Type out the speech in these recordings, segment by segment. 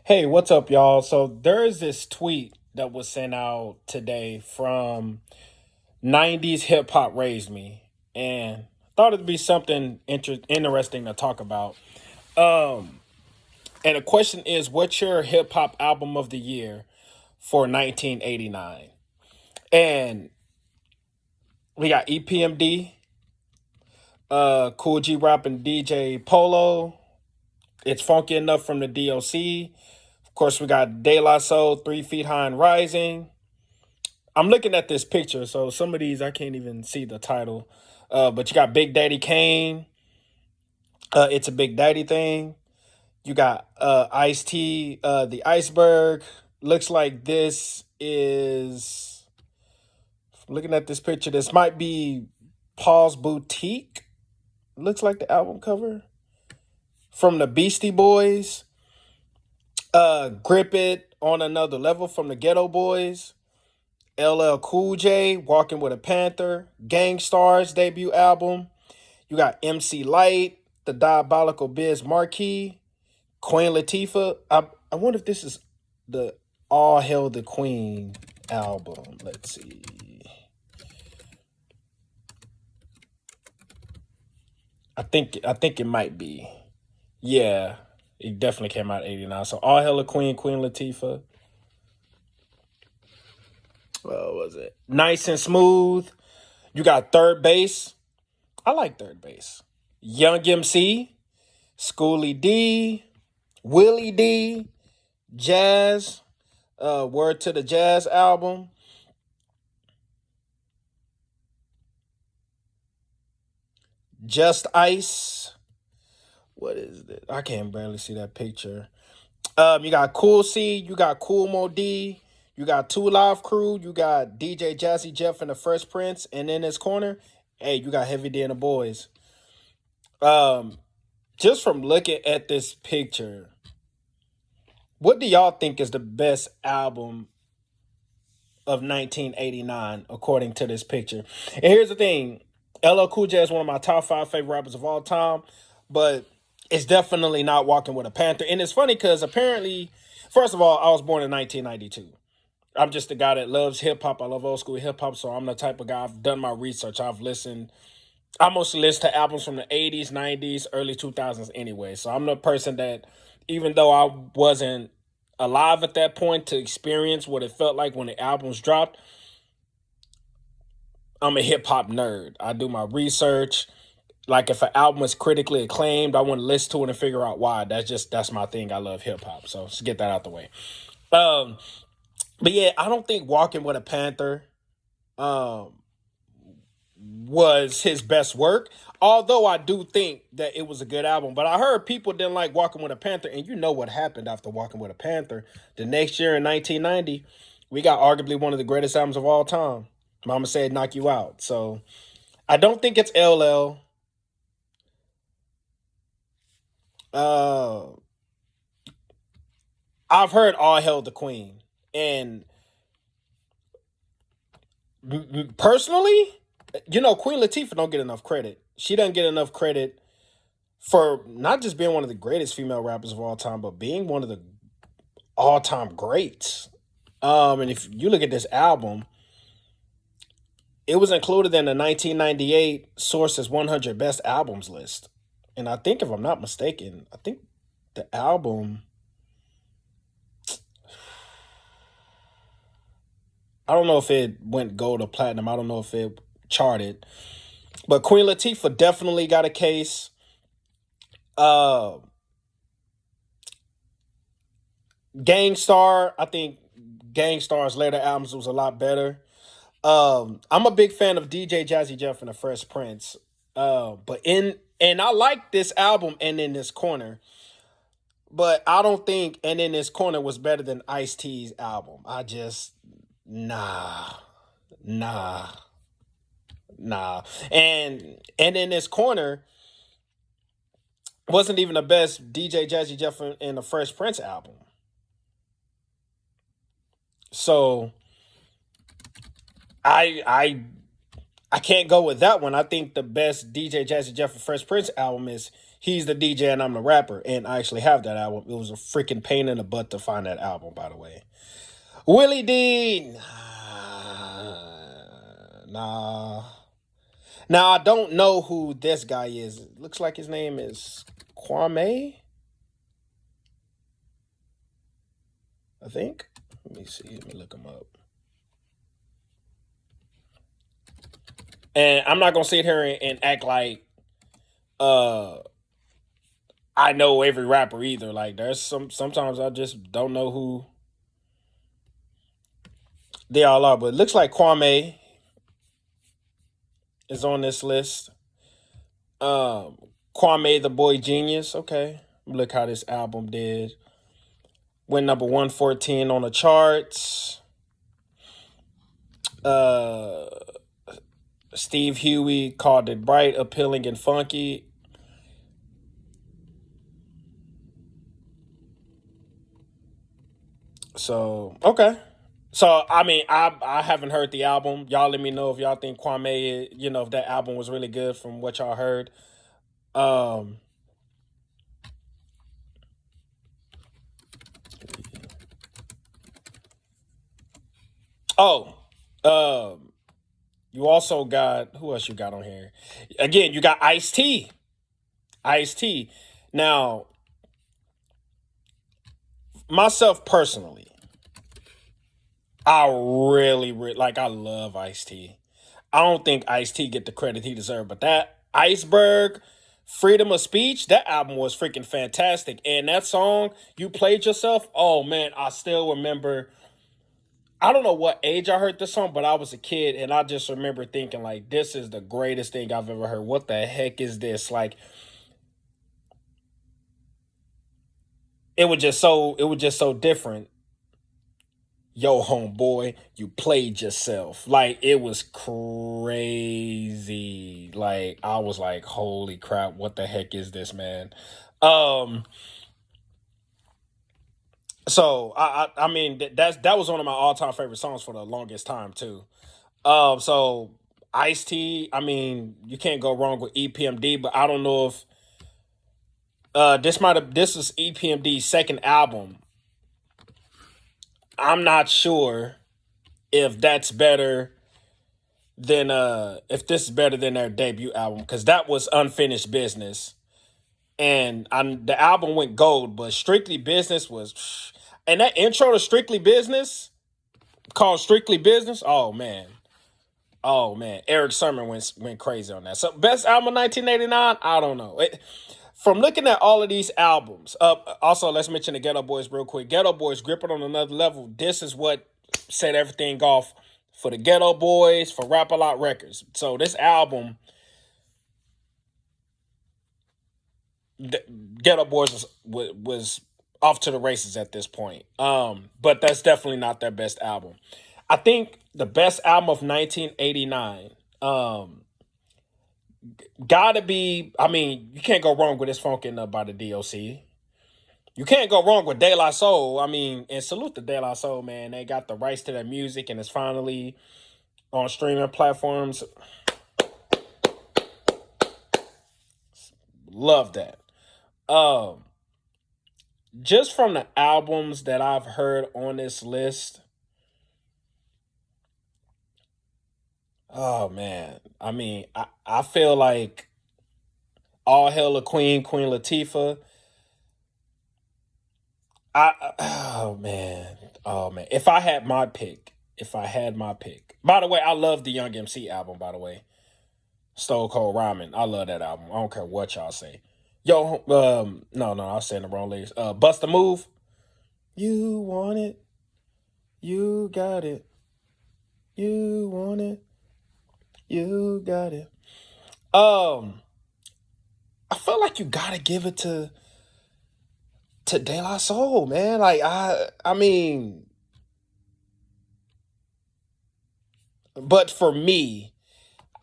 Hey, what's up, y'all? So there is this tweet that was sent out today from 90s Hip Hop Raised Me, and thought it'd be something interesting to talk about. Um, and the question is, what's your hip hop album of the year for 1989? And we got EPMD, Cool G Rap and DJ Polo. It's Funky Enough from the DOC. Of course, we got De La Soul, 3 Feet High and Rising. I'm looking at this picture, so some of these I can't even see the title. But you got Big Daddy Kane. It's a Big Daddy thing. You got Ice T, the Iceberg. Looks like this is looking at this picture. This might be Paul's Boutique. Looks like the album cover from the Beastie Boys. Grip It on Another Level from the Ghetto Boys. LL Cool J, Walking with a Panther, Gang Star's debut album. You got MC Light, The Diabolical Biz Marquee, Queen Latifah. I wonder if this is the All Hail the Queen album. Let's see. I think it might be. Yeah, it definitely came out in '89. So All Hail the Queen, Queen Latifah. What was it? Nice and Smooth. You got Third Base. I like Third Base. Young MC, Schoolie D, Willie D, Jazz, Word to the Jazz album. Just Ice. What is it? I can't barely see that picture. You got Cool C, you got Cool Mo D, you got Two Live Crew, you got DJ Jazzy Jeff and the Fresh Prince, and in his corner, hey, you got Heavy D and the Boys. Um, just from looking at this picture, what do y'all think is the best album of 1989 according to this picture? And here's the thing: LL Cool J is one of my top five favorite rappers of all time, but it's definitely not Walking with a Panther. And it's funny because apparently, first of all, I was born in 1992. I'm just a guy that loves hip hop. I love old school hip hop, so I'm the type of guy. I've done my research. I've listened. I mostly listen to albums from the 80s, 90s, early 2000s anyway. So I'm the person that, even though I wasn't alive at that point to experience what it felt like when the albums dropped, I'm a hip hop nerd. I do my research. Like if an album is critically acclaimed, I want to listen to it and figure out why. That's my thing. I love hip hop. So let's get that out the way. Um, but yeah, I don't think Walking with a Panther um was his best work. Although I do think that it was a good album. But I heard people didn't like Walking with a Panther, and you know what happened after Walking with a Panther. The next year in 1990, we got arguably one of the greatest albums of all time. Mama Said Knock You Out. So I don't think it's LL. Uh I've heard All Hail the Queen. And personally, Queen Latifah don't get enough credit. She doesn't get enough credit for not just being one of the greatest female rappers of all time, but being one of the all-time greats. And if you look at this album, it was included in the 1998 Sources 100 Best Albums list. And I think, if I'm not mistaken, I think the album, I don't know if it went gold or platinum. I don't know if it charted. But Queen Latifah definitely got a case. Uh, Gangstar, I think Gangstar's later albums was a lot better. I'm a big fan of DJ Jazzy Jeff and the Fresh Prince. And I like this album and in this corner, but I don't think and in this corner was better than Ice T's album. I just nah, nah, nah. And in this corner wasn't even the best DJ Jazzy Jeff and the Fresh Prince album. So I can't go with that one. I think the best DJ Jazzy Jeff and Fresh Prince album is He's the DJ and I'm the rapper, and I actually have that album. It was a freaking pain in the butt to find that album, by the way. Willie D. Nah. Now I don't know who this guy is. It looks like his name is Kwame. I think. Let me see. Let me look him up. And I'm not gonna sit here and act like uh I know every rapper either. Like there's sometimes I just don't know who they all are. But it looks like Kwame is on this list. Um Kwame the Boy Genius. Okay. Look how this album did. Went number 114 on the charts. Uh Steve Huey called it bright, appealing, and funky. So okay. So I mean, I haven't heard the album. Y'all let me know if y'all think Kwame, if that album was really good from what y'all heard. Um. Oh. You also got who else you got on here? Again, you got Ice T. Ice T. Now, myself personally, I really like. I love Ice T. I don't think Ice T get the credit he deserved, but that Iceberg, Freedom of Speech, that album was freaking fantastic. And that song, You Played Yourself, oh man, I still remember. I don't know what age I heard this song, but I was a kid and I just remember thinking, like, this is the greatest thing I've ever heard. What the heck is this? Like, it was just so different. Yo, homeboy, you played yourself. Like, it was crazy. Like, I was like, holy crap, what the heck is this, man? Um, so I mean that was one of my all time favorite songs for the longest time too. So Ice T, I mean, you can't go wrong with EPMD, but I don't know if this was EPMD's second album. I'm not sure if that's better than if this is better than their debut album because that was Unfinished Business, and the album went gold, but Strictly Business was, and that intro to Strictly Business called Strictly Business. Oh man, Eric Sermon went crazy on that. So best album of 1989, I don't know. From looking at all of these albums, also let's mention the Ghetto Boys real quick. Ghetto Boys, Grip It on Another Level. This is what set everything off for the Ghetto Boys, for Rap A Lot Records. So this album, Ghetto Boys was off to the races at this point. But that's definitely not their best album. I think the best album of 1989, gotta be. I mean, you can't go wrong with this Funkin' Up by the DOC. You can't go wrong with De La Soul. I mean, and salute to De La Soul, man. They got the rights to their music, and it's finally on streaming platforms. Love that. Um, just from the albums that I've heard on this list, oh man. I mean, I feel like All Hail a Queen, Queen Latifah. Oh man. Oh man. If I had my pick. By the way, I love the Young MC album, by the way. Stone Cold Rhyming. I love that album. I don't care what y'all say. Yo, no, I was saying the wrong lyrics. Bust a Move. You want it. You got it. You want it. You got it. Um, I feel like you gotta give it to De La Soul, man. Like I mean, but for me,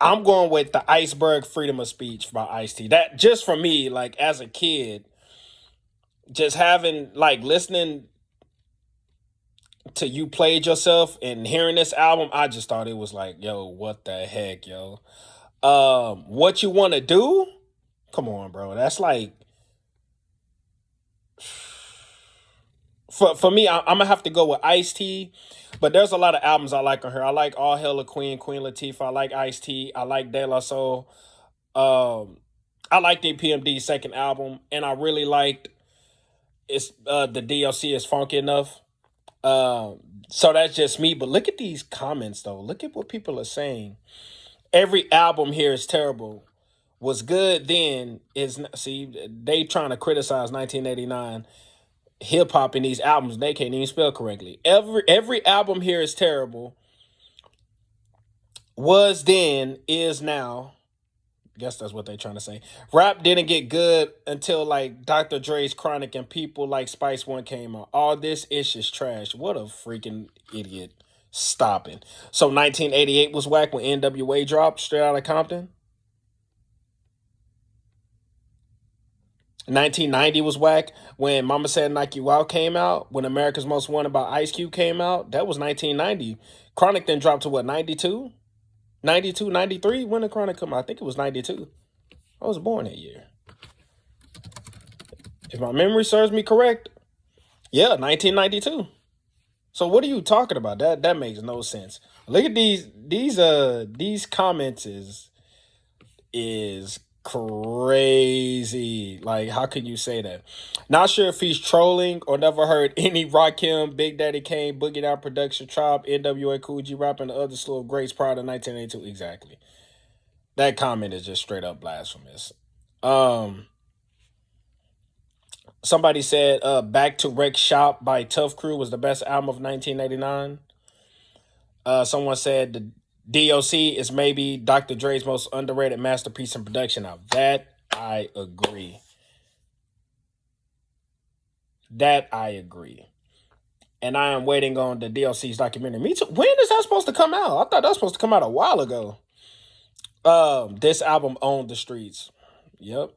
I'm going with the Iceberg Freedom of Speech by Ice T. That just for me, like as a kid, just having like listening to You Played Yourself and hearing this album, I just thought it was like, yo, what the heck, yo. What You Wanna Do? Come on, bro. That's like for me. I'm gonna have to go with Ice T. But there's a lot of albums I like on her. I like All Hail the Queen, Queen Latifah. I like Ice T. I like De La Soul. Um, I liked the PMD second album, and I really liked it's the DLC is funky enough. Um, so that's just me. But look at these comments though. Look at what people are saying. Every album here is terrible. Was good then is see they trying to criticize 1989 hip hop in these albums they can't even spell correctly. Every album here is terrible. Was then is now. Guess that's what they're trying to say. Rap didn't get good until like Dr. Dre's Chronic and people like Spice One came out. All this ish is trash. What a freaking idiot. Stopping. So 1988 was whack when NWA dropped straight out of Compton. 1990 was whack when Mama Said Knock You Out came out. When America's Most Wanted by Ice Cube came out. That was 1990. Chronic then dropped to what, 92? 92, 93? When did Chronic come out? I think it was 92. I was born that year. If my memory serves me correct, yeah, 1992. So what are you talking about? That makes no sense. Look at these comments is crazy. Like, how can you say that? Not sure if he's trolling or never heard any Rakim, Big Daddy Kane, Boogie Down Production, Tribe, NWA, Cool G Rap, and the other slew of greats prior to 1982. Exactly. That comment is just straight up blasphemous. Somebody said Back to Wreck Shop by Tough Crew was the best album of 1989. Someone said the DOC is maybe Dr. Dre's most underrated masterpiece in production. Now, that I agree. That I agree. And I am waiting on the DLC's documentary. Me too. When is that supposed to come out? I thought that was supposed to come out a while ago. This album owned the streets. Yep.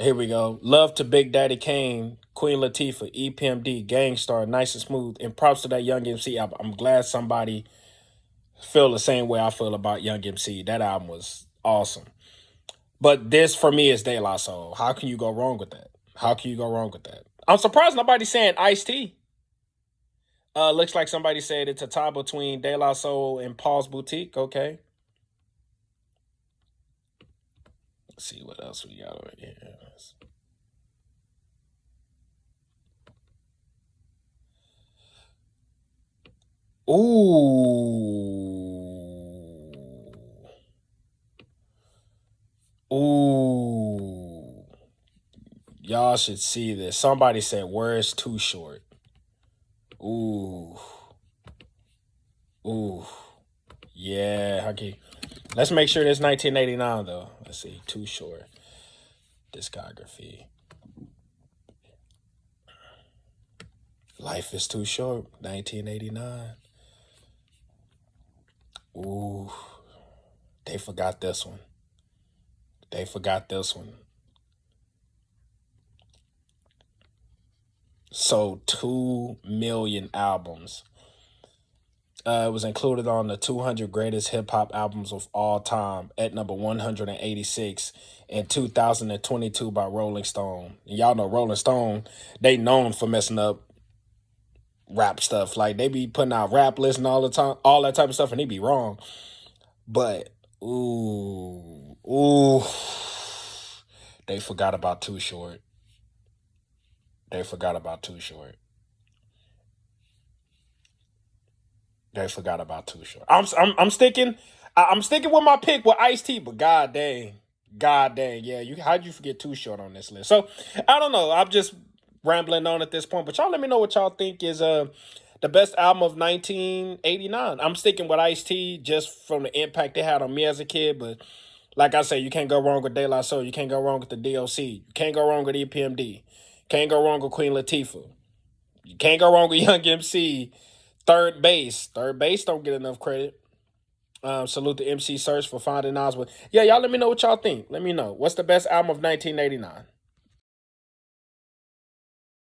Here we go. Love to Big Daddy Kane, Queen Latifah, EPMD, Gangstar, Nice and Smooth, and props to that Young MC album. I'm glad somebody feel the same way I feel about Young MC. That album was awesome. But this for me is De La Soul. How can you go wrong with that? How can you go wrong with that? I'm surprised nobody's saying Ice T. Looks like somebody said it's a tie between De La Soul and Paul's Boutique. Okay. Let's see what else we got over here. Ooh. Ooh. Y'all should see this. Somebody said, "Where's Too Short?" Ooh. Ooh. Yeah. Okay. Let's make sure this 1989 though. Let's see. Too Short. Discography. Life is Too Short. 1989. Ooh. They forgot this one. They forgot this one. Sold 2 million albums. It was included on the 200 greatest hip hop albums of all time at number 186 in 2022 by Rolling Stone. And y'all know Rolling Stone, they known for messing up rap stuff. Like they be putting out rap lists and all the time, all that type of stuff, and they be wrong. But ooh, they forgot about Too Short. They forgot about Too Short. They forgot about Too Short. I'm sticking. I'm sticking with my pick with Ice T. But god dang, yeah. How'd you forget Too Short on this list? So I don't know. I'm just rambling on at this point. But y'all let me know what y'all think is the best album of 1989. I'm sticking with Ice T just from the impact they had on me as a kid. But like I say, you can't go wrong with De La Soul. You can't go wrong with the DOC. You can't go wrong with EPMD. Can't go wrong with Queen Latifah. You can't go wrong with Young MC. Third Base. Third Base don't get enough credit. Salute to MC Search for finding Nas. But yeah, y'all let me know what y'all think. Let me know. What's the best album of 1989?